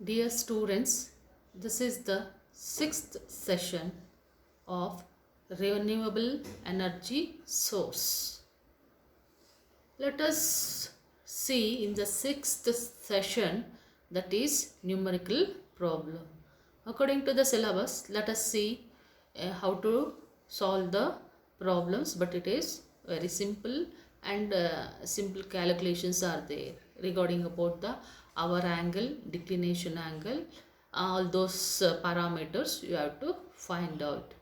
Dear students, this is the sixth session of renewable energy source. Let us see in the sixth session, that is numerical problem. According to the syllabus, let us see how to solve the problems, but it is very simple and simple calculations are there regarding about the hour angle, declination angle, all those parameters you have to find out.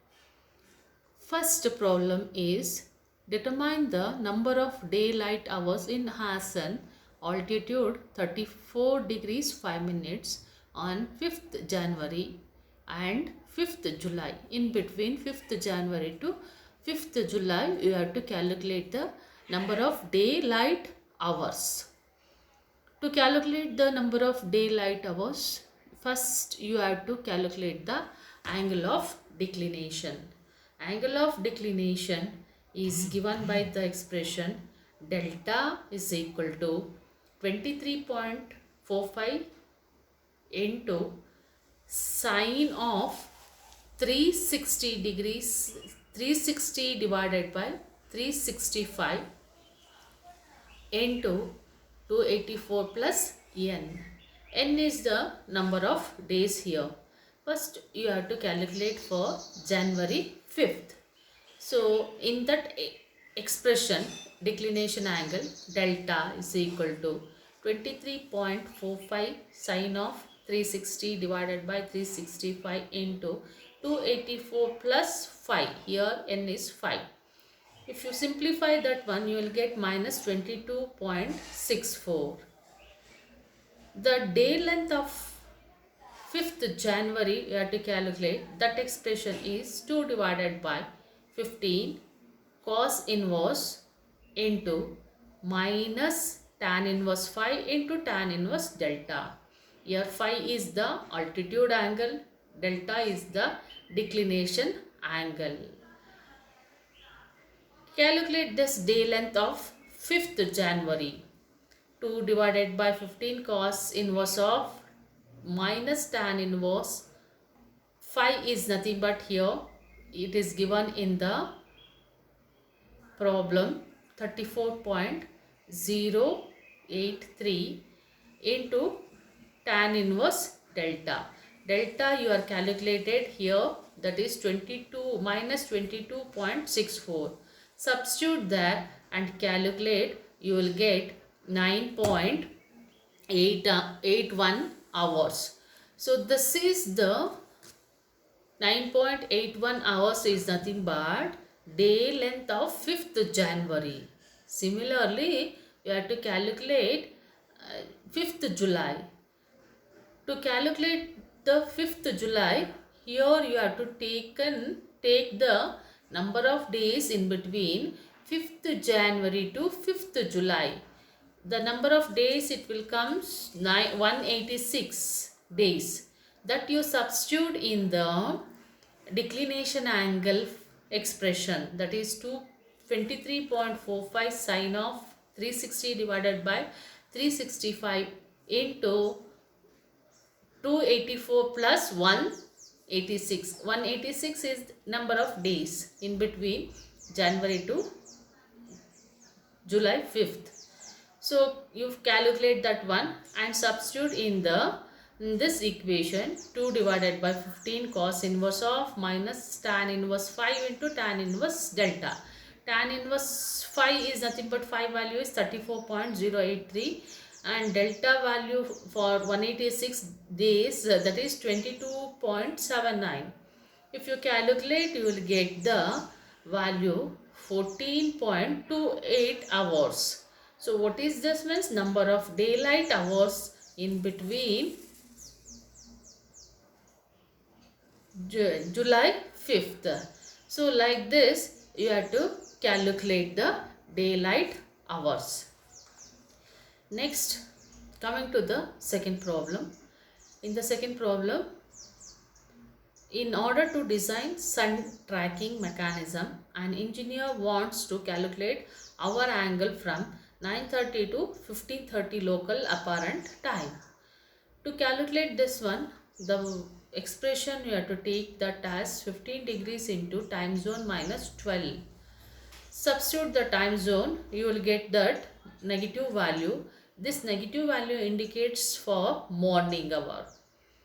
First problem is determine the number of daylight hours in Hassan, altitude 34 degrees 5 minutes on 5th January and 5th July. In between 5th January to 5th July, you have to calculate the number of daylight hours. To calculate the number of daylight hours, first you have to calculate the angle of declination. Angle of declination is given by the expression delta is equal to 23.45 into sine of 360 degrees, 360 divided by 365 into 284 plus n. N is the number of days here. First you have to calculate for January 5th. So in that expression, declination angle delta is equal to 23.45 sine of 360 divided by 365 into 284 plus 5. Here n is 5. If you simplify that one, you will get minus 22.64. The day length of 5th January, you have to calculate. That expression is 2 divided by 15 cos inverse into minus tan inverse 5 into tan inverse delta. Here phi is the altitude angle, delta is the declination angle. Calculate this day length of 5th January. 2 divided by 15 cos inverse of minus tan inverse. Phi is nothing but here. It is given in the problem 34.083 into tan inverse delta. Delta you are calculated here, that is 22 minus 22.64. Substitute that and calculate, you will get 9.81 hours. So this is the 9.81 hours is nothing but day length of 5th January. Similarly, you have to calculate 5th July. To calculate the 5th July, here you have to take the number of days in between 5th January to 5th July. The number of days, it will come 186 days. That you substitute in the declination angle expression, that is 23.45 sine of 360 divided by 365 into 284 plus 186. 186 is number of days in between January to July 5th. So you calculate that one and substitute in this equation 2 divided by 15 cos inverse of minus tan inverse 5 into tan inverse delta. Tan inverse 5 is nothing but 5 value is 34.083 and delta value for 186 days, that is 22.79. If you calculate, you will get the value 14.28 hours. So what is this means? Number of daylight hours in between July 5th. So like this you have to calculate the daylight hours. Next, coming to the second problem. In the second problem, in order to design sun tracking mechanism, an engineer wants to calculate hour angle from 9:30 to 15:30 local apparent time. To calculate this one, the expression you have to take that as 15 degrees into time zone minus 12. Substitute the time zone, you will get that negative value. This negative value indicates for morning hour.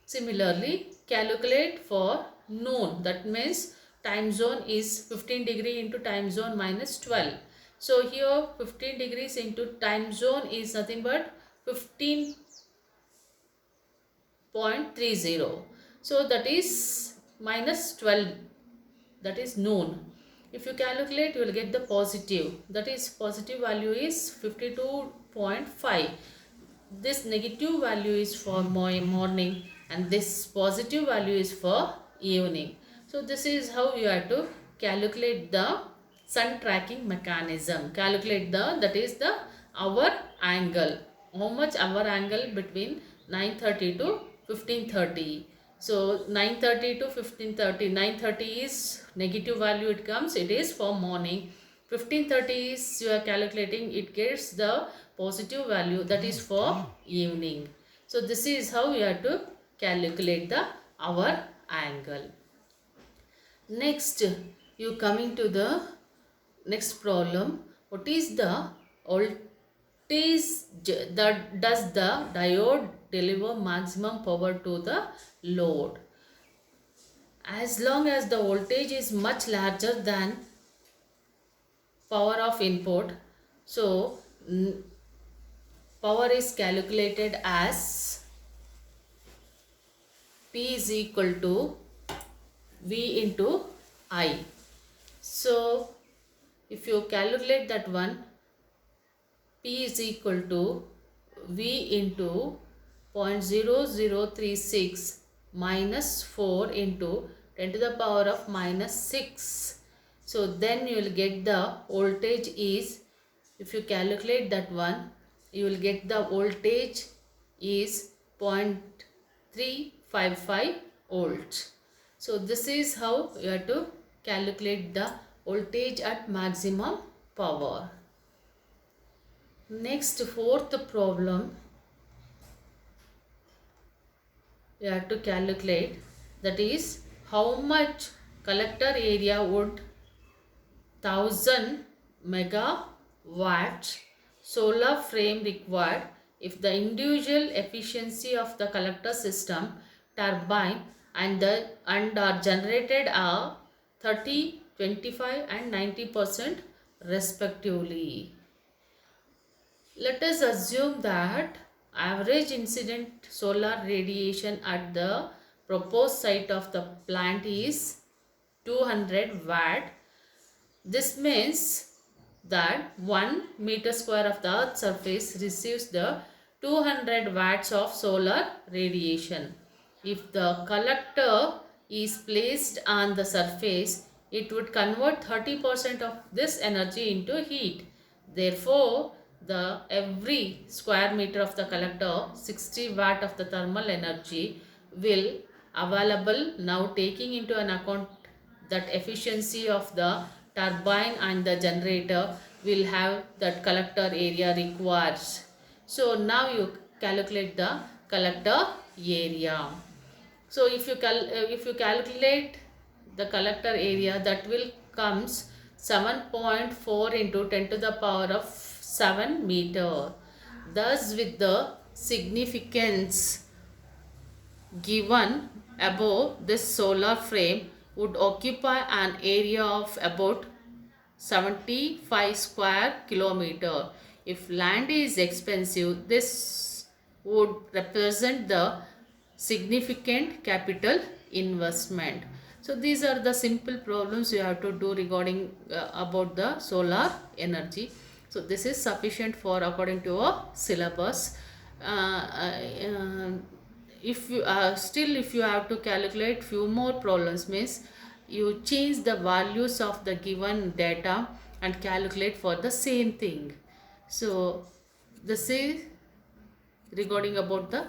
Similarly, calculate for noon. That means time zone is 15 degree into time zone minus 12. So here 15 degrees into time zone is nothing but 15.30. So that is minus 12. That is noon. If you calculate, you will get the positive. That is positive value is 52.5. This negative value is for morning and this positive value is for evening. So this is how you have to calculate the sun tracking mechanism. Calculate that is the hour angle. How much hour angle between 9:30 to 15:30. So 9:30 to 15:30. 9:30 is negative value it comes. It is for morning. 15:30 is you are calculating. It gets the positive value, that is for evening. So this is how you have to calculate the hour angle. Next, you coming to the next problem. What is the voltage that does the diode deliver maximum power to the load? As long as the voltage is much larger than power of input, so power is calculated as P is equal to V into I. So if you calculate that one, P is equal to V into 0.0036 minus 4 into 10 to the power of minus 6. So then you will get the voltage is, if you calculate that one, you will get the voltage is 0.355 volts. So this is how you have to calculate the voltage at maximum power. Next, fourth problem, you have to calculate, that is how much collector area would 1000 megawatt solar frame required if the individual efficiency of the collector system, turbine and are generated are 30, 25 and 90% respectively. Let us assume that average incident solar radiation at the proposed site of the plant is 200 watt. This means that 1 meter square of the earth's surface receives the 200 watts of solar radiation. If the collector is placed on the surface, it would convert 30% of this energy into heat. Therefore, every square meter of the collector, 60 watt of the thermal energy will available. Now taking into an account that efficiency of the turbine and the generator will have that collector area requires. So now you calculate the collector area. So if you calculate the collector area, that will comes 7.4 into 10 to the power of 7 meter. Thus with the significance given above, this solar frame would occupy an area of about 75 square kilometer. If land is expensive, this would represent the significant capital investment. So these are the simple problems you have to do regarding about the solar energy. So this is sufficient for according to a syllabus. If you if you have to calculate few more problems, means you change the values of the given data and calculate for the same thing. So this is regarding about the